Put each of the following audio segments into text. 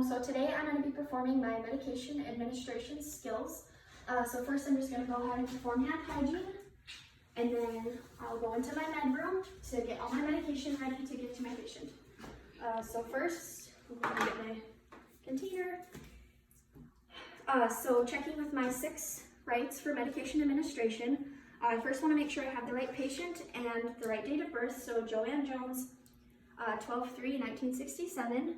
So today I'm going to be performing my medication administration skills. So first I'm just going to go ahead and perform hand hygiene, and then I'll go into my med room to get all my medication ready to give to my patient. So first, I'm going to get my container. So checking with my 6 rights for medication administration. I first want to make sure I have the right patient and the right date of birth. So Joanne Jones, 12/3/1967.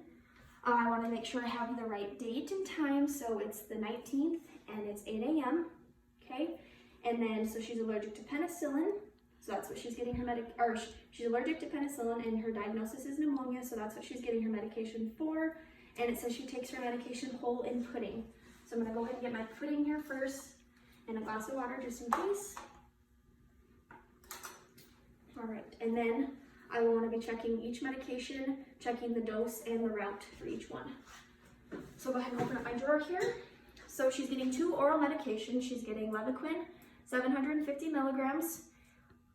I want to make sure I have the right date and time. So it's the 19th and it's 8 a.m. Okay, and then so she's allergic to penicillin. So that's what she's getting her she's allergic to penicillin and her diagnosis is pneumonia. So that's what she's getting her medication for. And it says she takes her medication whole in pudding. So I'm going to go ahead and get my pudding here first and a glass of water just in case. All right, and then I will want to be checking each medication, checking the dose and the route for each one. So go ahead and open up my drawer here. So she's getting 2 oral medications. She's getting Levaquin, 750 milligrams,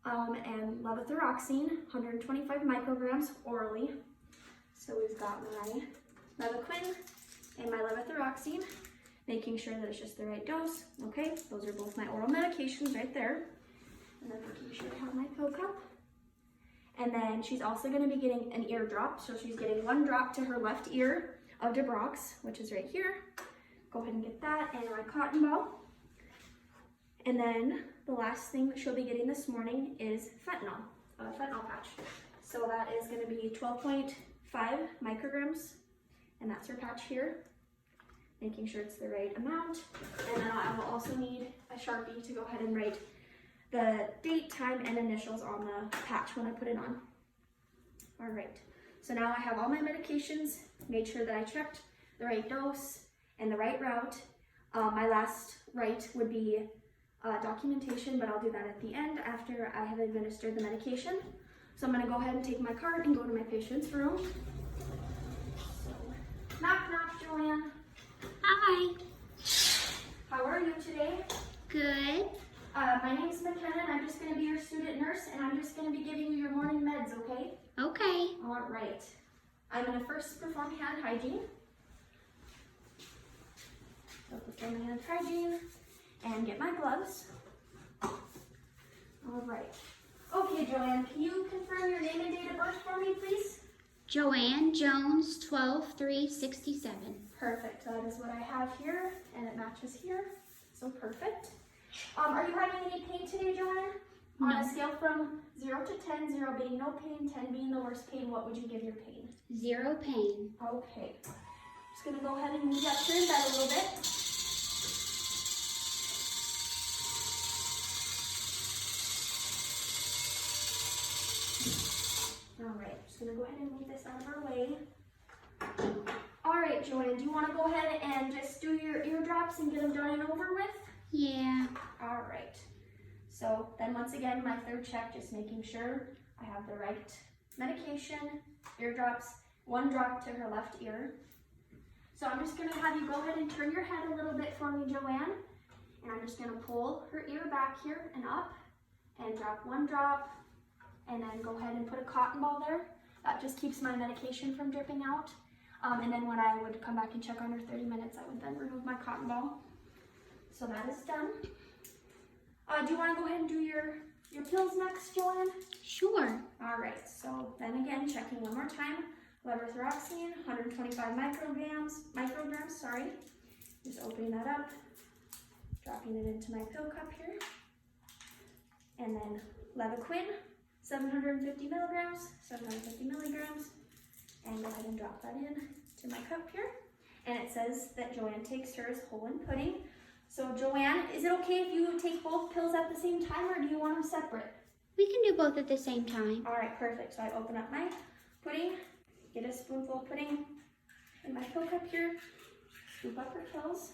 and levothyroxine, 125 micrograms orally. So we've got my Levaquin and my levothyroxine, making sure that it's just the right dose. Okay, those are both my oral medications right there. And then making sure I have my pill cup. And then she's also going to be getting an ear drop. So she's getting 1 drop to her left ear of Debrox, which is right here. Go ahead and get that, and my cotton ball. And then the last thing that she'll be getting this morning is fentanyl, a fentanyl patch. So that is going to be 12.5 micrograms, and that's her patch here. Making sure it's the right amount. And then I will also need a Sharpie to go ahead and write the date, time, and initials on the patch when I put it on. All right, so now I have all my medications, made sure that I checked the right dose and the right route. My last right would be documentation, but I'll do that at the end after I have administered the medication. So I'm gonna go ahead and take my card and go to my patient's room. So, knock, knock, Joanne. Hi. How are you today? Good. My name's McKenna, and I'm just going to be your student nurse, and I'm just going to be giving you your morning meds, okay? Okay. All right. I'm going to first perform hand hygiene. So perform my hand hygiene and get my gloves. All right. Okay, Joanne, can you confirm your name and date of birth for me, please? Joanne Jones, 12/3/67. Perfect. That is what I have here, and it matches here. So perfect. Are you having any pain today, Joanne? No. On a scale from 0 to 10, 0 being no pain, 10 being the worst pain, what would you give your pain? 0 pain. Okay. Just going to go ahead and move that to your bed a little bit. All right. Just going to go ahead and move this out of our way. All right, Joanne, do you want to go ahead and just do your ear drops and get them done and over with? Yeah. All right. So then once again, my third check, just making sure I have the right medication, eardrops, 1 drop to her left ear. So I'm just gonna have you go ahead and turn your head a little bit for me, Joanne. And I'm just gonna pull her ear back here and up and drop 1 drop, and then go ahead and put a cotton ball there. That just keeps my medication from dripping out. And then when I would come back and check on her 30 minutes, I would then remove my cotton ball. So that is done. Do you want to go ahead and do your pills next, Joanne? Sure. All right, so then again, checking one more time. Levothyroxine, 125 micrograms, sorry. Just opening that up, dropping it into my pill cup here. And then Levaquin, 750 milligrams, and go ahead and drop that in to my cup here. And it says that Joanne takes hers whole in pudding. So Joanne, is it okay if you take both pills at the same time, or do you want them separate? We can do both at the same time. All right, perfect. So I open up my pudding, get a spoonful of pudding in my pill cup here, scoop up her pills.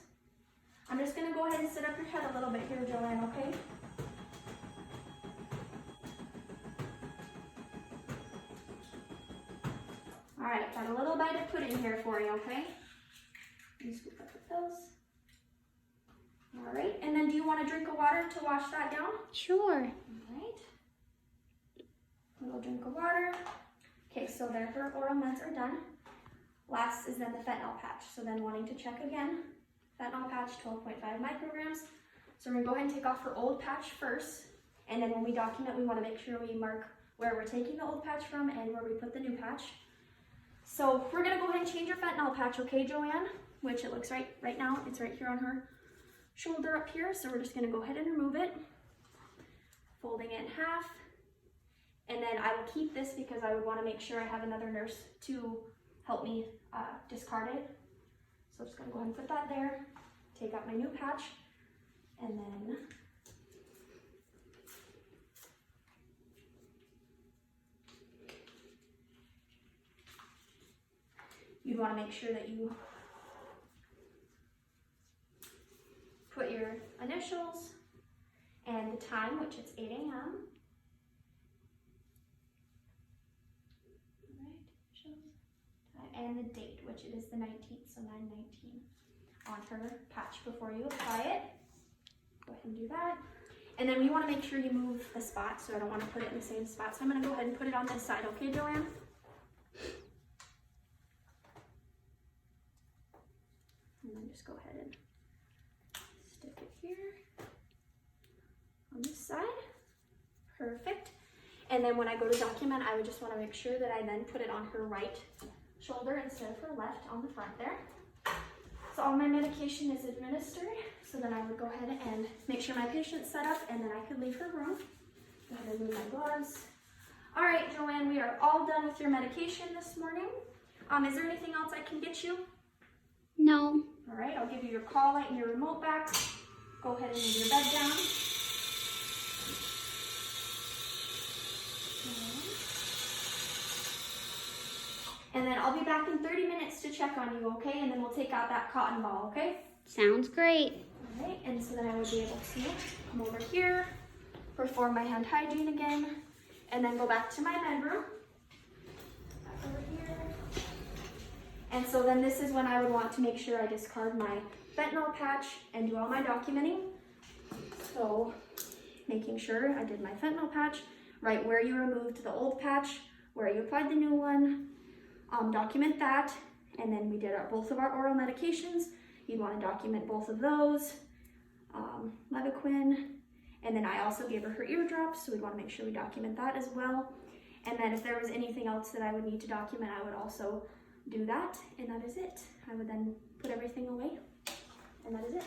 I'm just gonna go ahead and sit up your head a little bit here, Joanne, okay? All right, got a little bite of pudding here for you, okay? You scoop up the pills. All right, and then do you want a drink of water to wash that down? Sure. All right. A little drink of water. Okay, so there, her oral meds are done. Last is then the fentanyl patch. So then wanting to check again, fentanyl patch, 12.5 micrograms. So we're gonna go ahead and take off her old patch first. And then when we document, we wanna make sure we mark where we're taking the old patch from and where we put the new patch. So we're gonna go ahead and change her fentanyl patch, okay, Joanne? Which it looks right now, it's right here on her shoulder up here. So we're just gonna go ahead and remove it, folding it in half. And then I will keep this because I would wanna make sure I have another nurse to help me discard it. So I'm just gonna go ahead and put that there, take out my new patch, and then you'd want to make sure that you put your initials and the time, which is 8 a.m. And the date, which it is the 19th, so 9/19 on her patch before you apply it. Go ahead and do that. And then we want to make sure you move the spot, so I don't want to put it in the same spot. So I'm going to go ahead and put it on this side, okay, Joanne? And then just go ahead and stick it here on this side. Perfect. And then when I go to document, I would just want to make sure that I then put it on her right shoulder instead of her left on the front there. So all my medication is administered. So then I would go ahead and make sure my patient's set up, and then I could leave her room. Go ahead and remove my gloves. All right, Joanne, we are all done with your medication this morning. Is there anything else I can get you? No. All right, I'll give you your call light and your remote back. Go ahead and move your bed down. And then I'll be back in 30 minutes to check on you, okay? And then we'll take out that cotton ball, okay? Sounds great. All right, and so then I would be able to come over here, perform my hand hygiene again, and then go back to my bedroom. Back over here. And so then this is when I would want to make sure I discard my fentanyl patch and do all my documenting. So making sure I did my fentanyl patch, right where you removed the old patch, where you applied the new one, document that, and then we did both of our oral medications. You'd want to document both of those, Levaquin, and then I also gave her eardrops, so we'd want to make sure we document that as well. And then if there was anything else that I would need to document, I would also do that, and that is it. I would then put everything away, and that is it.